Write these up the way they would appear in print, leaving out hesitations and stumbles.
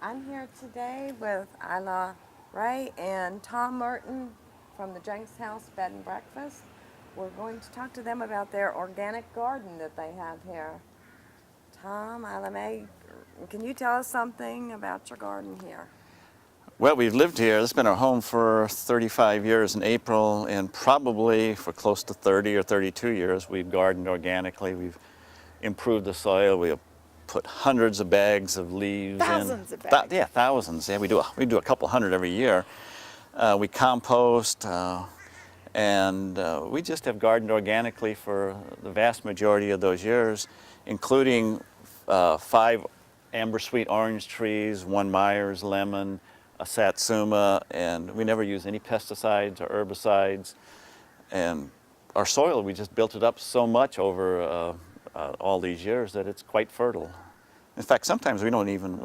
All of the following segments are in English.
I'm here today with Isla Ray and Tom Merton from the Jenks House Bed and Breakfast. We're going to talk to them about their organic garden that they have here. Tom, Isla May, can you tell us something about your garden here? Well, we've lived here. This has been our home for 35 years in April, and probably for close to 30 or 32 years, we've gardened organically. We've improved the soil. We have put hundreds of bags of leaves Thousands in. of bags. Yeah, thousands. Yeah, we do a couple hundred every year. We compost, and we just have gardened organically for the vast majority of those years, including 5 amber sweet orange trees, 1 Myers lemon, a satsuma, and we never use any pesticides or herbicides. And our soil, we just built it up so much over all these years that it's quite fertile. In fact, sometimes we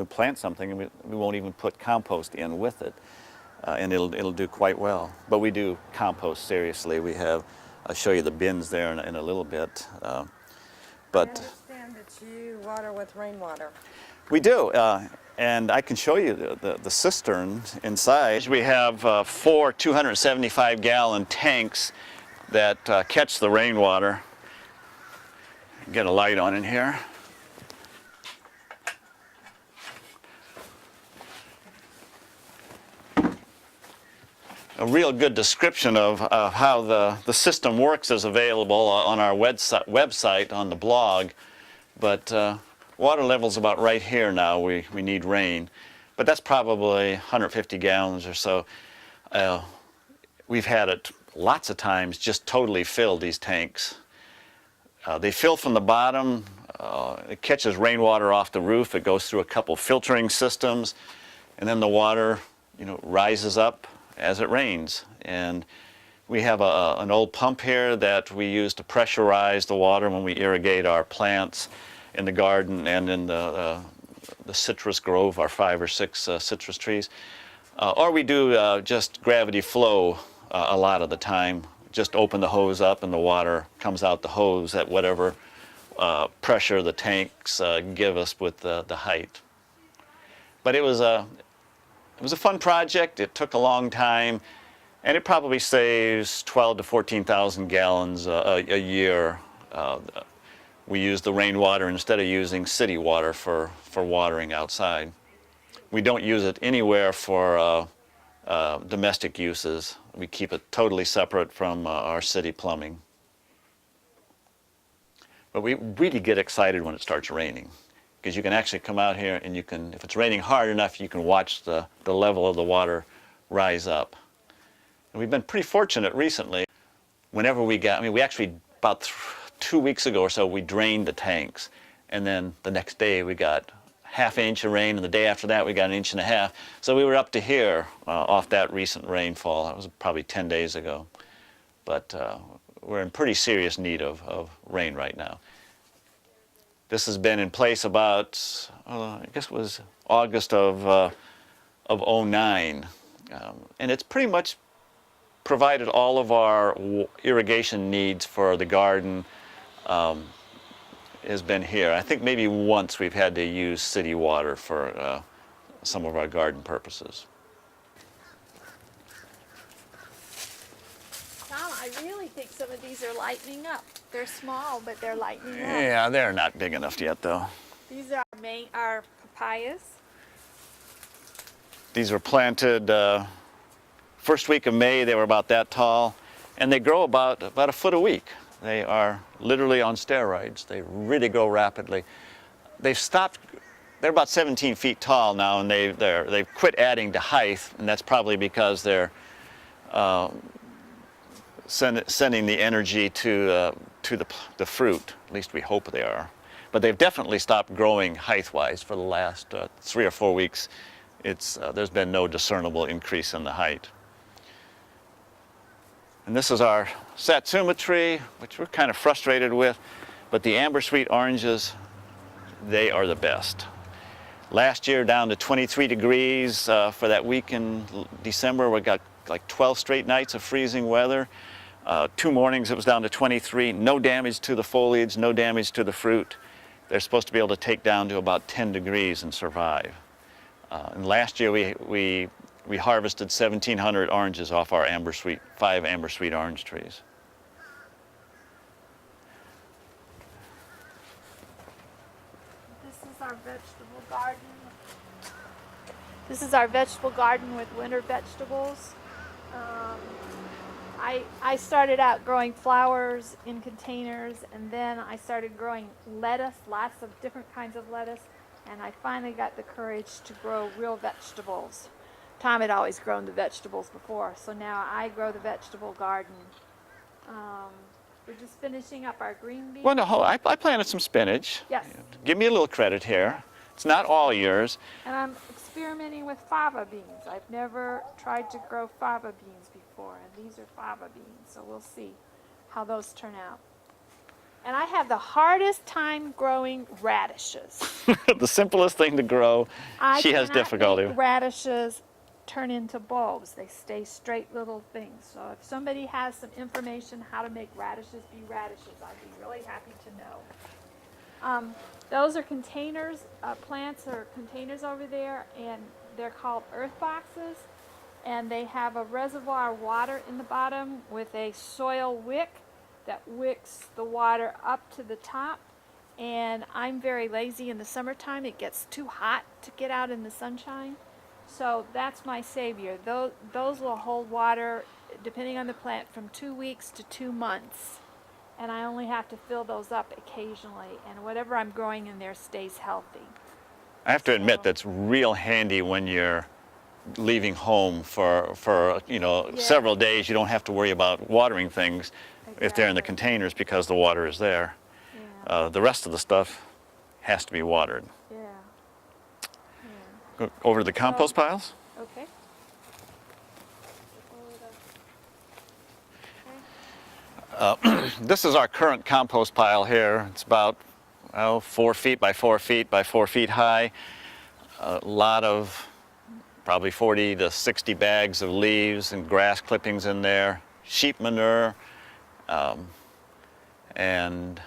plant something and we won't even put compost in with it, and it'll do quite well. But we do compost seriously. I'll show you the bins there in a little bit. I understand that you water with rainwater. We do, and I can show you the cistern inside. We have 4 275-gallon tanks that catch the rainwater. Get a light on in here. A real good description of how the system works is available on our website on the blog, but water level's about right here now. We need rain, but that's probably 150 gallons or so. We've had it lots of times just totally fill these tanks. They fill from the bottom. It catches rainwater off the roof. It goes through a couple filtering systems, and then the water, rises up as it rains. And we have an old pump here that we use to pressurize the water when we irrigate our plants in the garden and in the citrus grove, our 5 or 6 citrus trees. Or we do just gravity flow a lot of the time. Just open the hose up and the water comes out the hose at whatever pressure the tanks give us with the height. But it was a fun project. It took a long time, and it probably saves 12 to 14,000 gallons a year. We use the rainwater instead of using city water for watering outside. We don't use it anywhere for domestic uses. We keep it totally separate from our city plumbing. But we really get excited when it starts raining, because you can actually come out here and if it's raining hard enough, you can watch the level of the water rise up. And we've been pretty fortunate recently. Whenever we actually, about 2 weeks ago or so, we drained the tanks. And then the next day we got ½ inch of rain, and the day after that we got 1.5 inches. So we were up to here off that recent rainfall. That was probably 10 days ago. But we're in pretty serious need of rain right now. This has been in place about, I guess it was August of '09. And it's pretty much provided all of our irrigation needs for the garden. Has been here. I think maybe once we've had to use city water for some of our garden purposes. Tom, I really think some of these are lightening up. They're small, but they're lightening up. Yeah, they're not big enough yet, though. These are our papayas. These were planted first week of May. They were about that tall, and they grow about a foot a week. They are literally on steroids. They really grow rapidly. They've stopped. They're about 17 feet tall now, and they've quit adding to height, and that's probably because they're sending the energy to the fruit. At least we hope they are. But they've definitely stopped growing height-wise for the last 3 or 4 weeks. There's been no discernible increase in the height. And this is our satsuma tree, which we're kind of frustrated with, but the amber sweet oranges, they are the best. Last year down to 23 degrees for that week in December. We got like 12 straight nights of freezing weather. 2 mornings it was down to 23. No damage to the foliage, no damage to the fruit. They're supposed to be able to take down to about 10 degrees and survive. And last year we harvested 1,700 oranges off our five amber sweet orange trees. This is our vegetable garden. This is our vegetable garden with winter vegetables. I started out growing flowers in containers, and then I started growing lettuce, lots of different kinds of lettuce, and I finally got the courage to grow real vegetables. Tom had always grown the vegetables before, so now I grow the vegetable garden. We're just finishing up our green beans. Well, no, I planted some spinach. Yes. Give me a little credit here. It's not all yours. And I'm experimenting with fava beans. I've never tried to grow fava beans before, and these are fava beans, so we'll see how those turn out. And I have the hardest time growing radishes. The simplest thing to grow, she has difficulty. Make radishes turn into bulbs. They stay straight little things. So if somebody has some information how to make radishes be radishes, I'd be really happy to know. Those are containers, plants or containers over there, and they're called earth boxes. And they have a reservoir of water in the bottom with a soil wick that wicks the water up to the top. And I'm very lazy in the summertime. It gets too hot to get out in the sunshine. So that's my savior. Those will hold water, depending on the plant, from 2 weeks to 2 months. And I only have to fill those up occasionally, and whatever I'm growing in there stays healthy. I have to admit that's real handy when you're leaving home for several days. You don't have to worry about watering things if they're in the containers because the water is there. Yeah. The rest of the stuff has to be watered. Yeah. Go over to the compost piles. Okay. This is our current compost pile here. It's about 4 feet by 4 feet by 4 feet high. A lot of probably 40 to 60 bags of leaves and grass clippings in there, sheep manure, and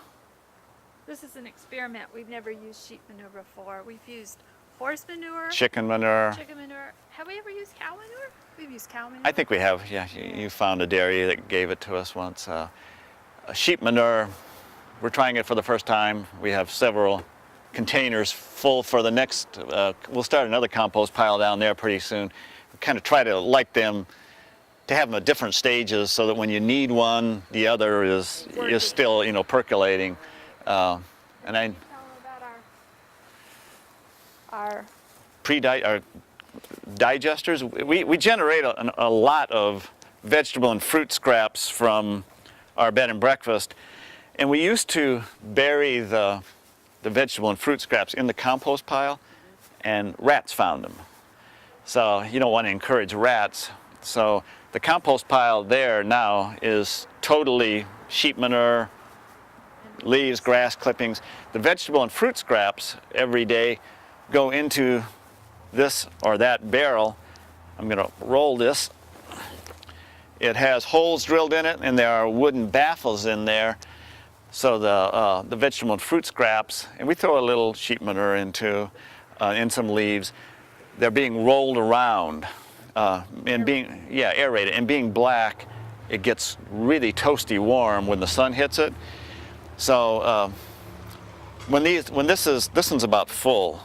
This is an experiment. We've never used sheep manure before. We've used horse manure, chicken manure. chicken manure. Have we ever used cow manure? We've used cow manure. I think we have. Yeah, you found a dairy that gave it to us once. Sheep manure, we're trying it for the first time. We have several containers full for the next, we'll start another compost pile down there pretty soon. We kind of try to like them, to have them at different stages so that when you need one, the other is still, percolating. And I Tell them about our digesters. We generate a lot of vegetable and fruit scraps from our bed and breakfast, and we used to bury the vegetable and fruit scraps in the compost pile, and rats found them. So you don't want to encourage rats. So the compost pile there now is totally sheep manure, leaves, grass clippings. The vegetable and fruit scraps every day go into this or that barrel. I'm going to roll this. It has holes drilled in it, and there are wooden baffles in there. So the vegetable and fruit scraps, and we throw a little sheep manure into, in some leaves. They're being rolled around and being aerated, and being black, it gets really toasty warm when the sun hits it. So when this one's about full,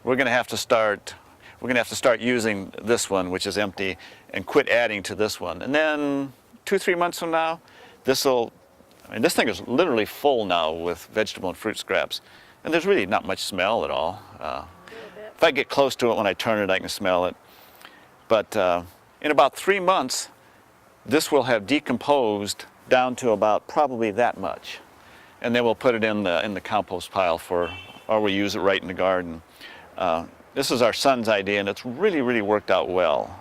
we're going to have to start using this one, which is empty, and quit adding to this one. And then 2-3 months from now, this thing is literally full now with vegetable and fruit scraps. And there's really not much smell at all. If I get close to it when I turn it, I can smell it. But in about 3 months, this will have decomposed down to about probably that much. And then we'll put it in the compost pile or we'll use it right in the garden. This is our son's idea, and it's really, really worked out well.